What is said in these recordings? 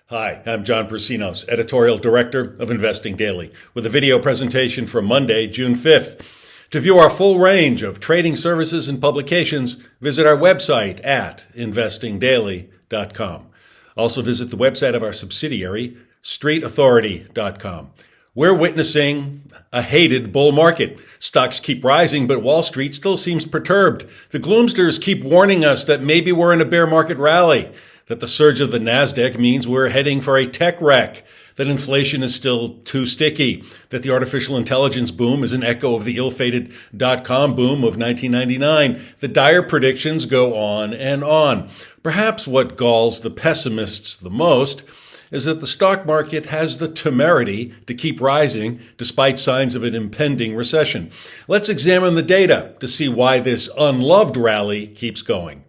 Hi, I'm John Persinos, Editorial Director of Investing Daily, with a video presentation for Monday, June 5th. To view our full range of trading services and publications, visit our website at investingdaily.com. Also visit the website of our subsidiary, streetauthority.com. We're witnessing a hated bull market. Stocks keep rising, but Wall Street still seems perturbed. The gloomsters keep warning us that maybe we're in a bear market rally, that the surge of the NASDAQ means we're heading for a tech wreck, that inflation is still too sticky, that the artificial intelligence boom is an echo of the ill-fated dot-com boom of 1999. The dire predictions go on and on. Perhaps what galls the pessimists the most is that the stock market has the temerity to keep rising despite signs of an impending recession. Let's examine the data to see why this unloved rally keeps going.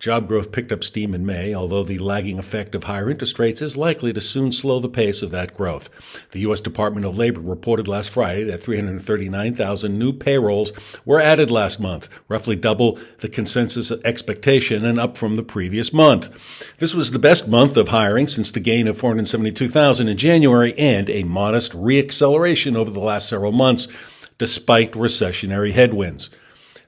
Job growth picked up steam in May, although the lagging effect of higher interest rates is likely to soon slow the pace of that growth. The U.S. Department of Labor reported last Friday that 339,000 new payrolls were added last month, roughly double the consensus expectation and up from the previous month. This was the best month of hiring since the gain of 472,000 in January and a modest reacceleration over the last several months, despite recessionary headwinds.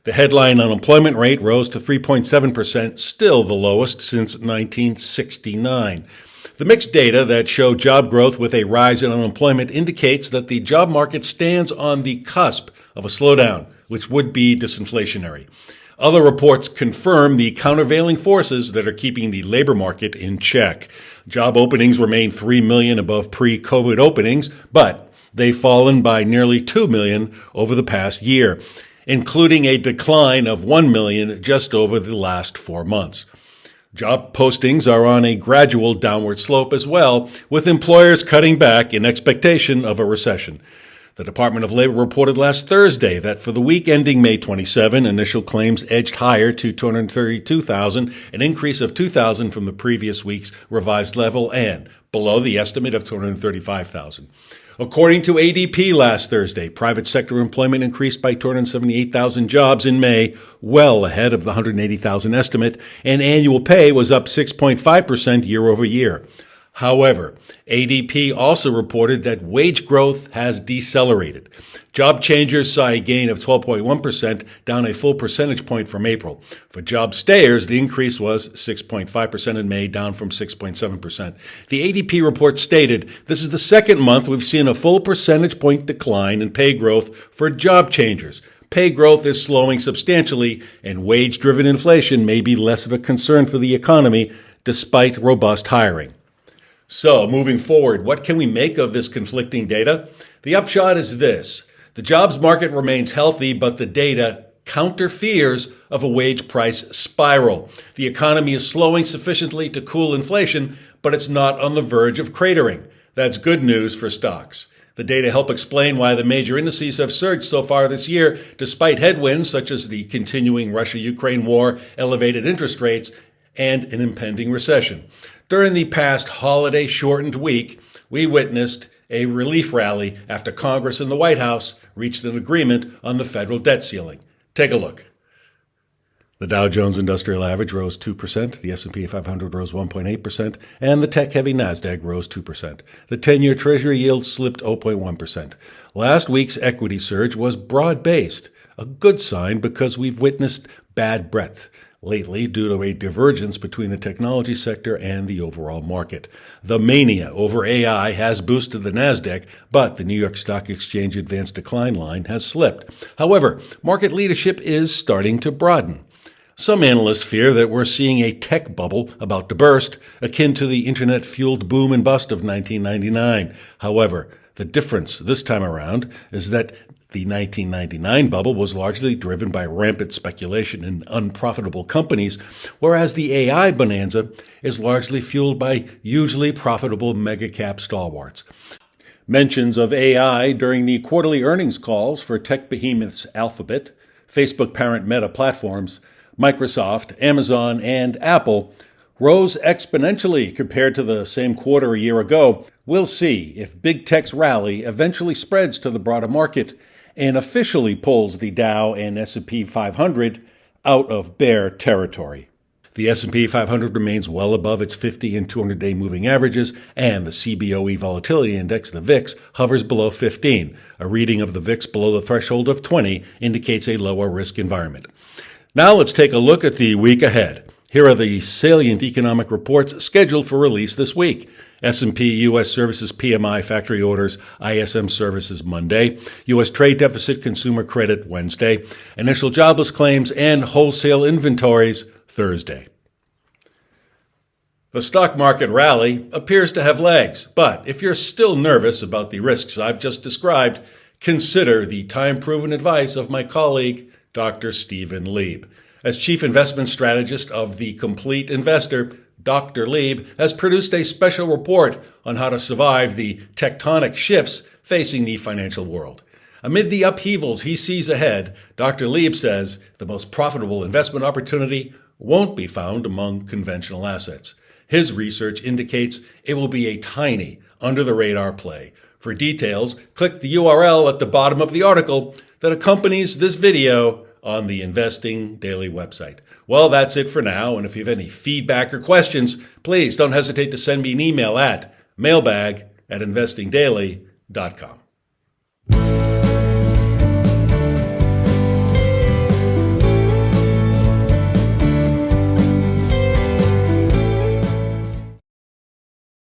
The headline unemployment rate rose to 3.7%, still the lowest since 1969. The mixed data that show job growth with a rise in unemployment indicates that the job market stands on the cusp of a slowdown, which would be disinflationary. Other reports confirm the countervailing forces that are keeping the labor market in check. Job openings remain 3 million above pre-COVID openings, but they've fallen by nearly 2 million over the past year, including a decline of 1 million just over the last 4 months. Job postings are on a gradual downward slope as well, with employers cutting back in expectation of a recession. The Department of Labor reported last Thursday that for the week ending May 27, initial claims edged higher to 232,000, an increase of 2,000 from the previous week's revised level and below the estimate of 235,000. According to ADP last Thursday, private sector employment increased by 278,000 jobs in May, well ahead of the 180,000 estimate, and annual pay was up 6.5% year over year. However, ADP also reported that wage growth has decelerated. Job changers saw a gain of 12.1%, down a full percentage point from April. For job stayers, the increase was 6.5% in May, down from 6.7%. The ADP report stated, "This is the second month we've seen a full percentage point decline in pay growth for job changers. Pay growth is slowing substantially, and wage-driven inflation may be less of a concern for the economy despite robust hiring." So, moving forward, what can we make of this conflicting data? The upshot is this. The jobs market remains healthy, but the data counter fears of a wage price spiral. The economy is slowing sufficiently to cool inflation, but it's not on the verge of cratering. That's good news for stocks. The data help explain why the major indices have surged so far this year, despite headwinds such as the continuing Russia-Ukraine war, elevated interest rates, and an impending recession. During the past holiday-shortened week, we witnessed a relief rally after Congress and the White House reached an agreement on the federal debt ceiling. Take a look. The Dow Jones Industrial Average rose 2%, the S&P 500 rose 1.8%, and the tech-heavy NASDAQ rose 2%. The 10-year Treasury yield slipped 0.1%. Last week's equity surge was broad-based, a good sign because we've witnessed bad breadth lately due to a divergence between the technology sector and the overall market. The mania over AI has boosted the NASDAQ, but the New York Stock Exchange advanced decline line has slipped. However, market leadership is starting to broaden. Some analysts fear that we're seeing a tech bubble about to burst, akin to the internet-fueled boom and bust of 1999. However, the difference this time around is that the 1999 bubble was largely driven by rampant speculation in unprofitable companies, whereas the AI bonanza is largely fueled by hugely profitable mega-cap stalwarts. Mentions of AI during the quarterly earnings calls for tech behemoths Alphabet, Facebook parent Meta Platforms, Microsoft, Amazon, and Apple rose exponentially compared to the same quarter a year ago. We'll see if big tech's rally eventually spreads to the broader market and officially pulls the Dow and S&P 500 out of bear territory. The S&P 500 remains well above its 50 and 200-day moving averages, and the CBOE Volatility Index, the VIX, hovers below 15. A reading of the VIX below the threshold of 20 indicates a lower risk environment. Now let's take a look at the week ahead. Here are the salient economic reports scheduled for release this week. S&P U.S. Services PMI Factory Orders, ISM Services Monday, U.S. Trade Deficit Consumer Credit Wednesday, Initial Jobless Claims and Wholesale Inventories Thursday. The stock market rally appears to have legs, but if you're still nervous about the risks I've just described, consider the time-proven advice of my colleague, Dr. Stephen Lieb. As Chief Investment Strategist of The Complete Investor, Dr. Lieb has produced a special report on how to survive the tectonic shifts facing the financial world. Amid the upheavals he sees ahead, Dr. Lieb says the most profitable investment opportunity won't be found among conventional assets. His research indicates it will be a tiny, under-the-radar play. For details, click the URL at the bottom of the article that accompanies this video on the Investing Daily website. Well, that's it for now, and if you have any feedback or questions, please don't hesitate to send me an email at mailbag@investingdaily.com.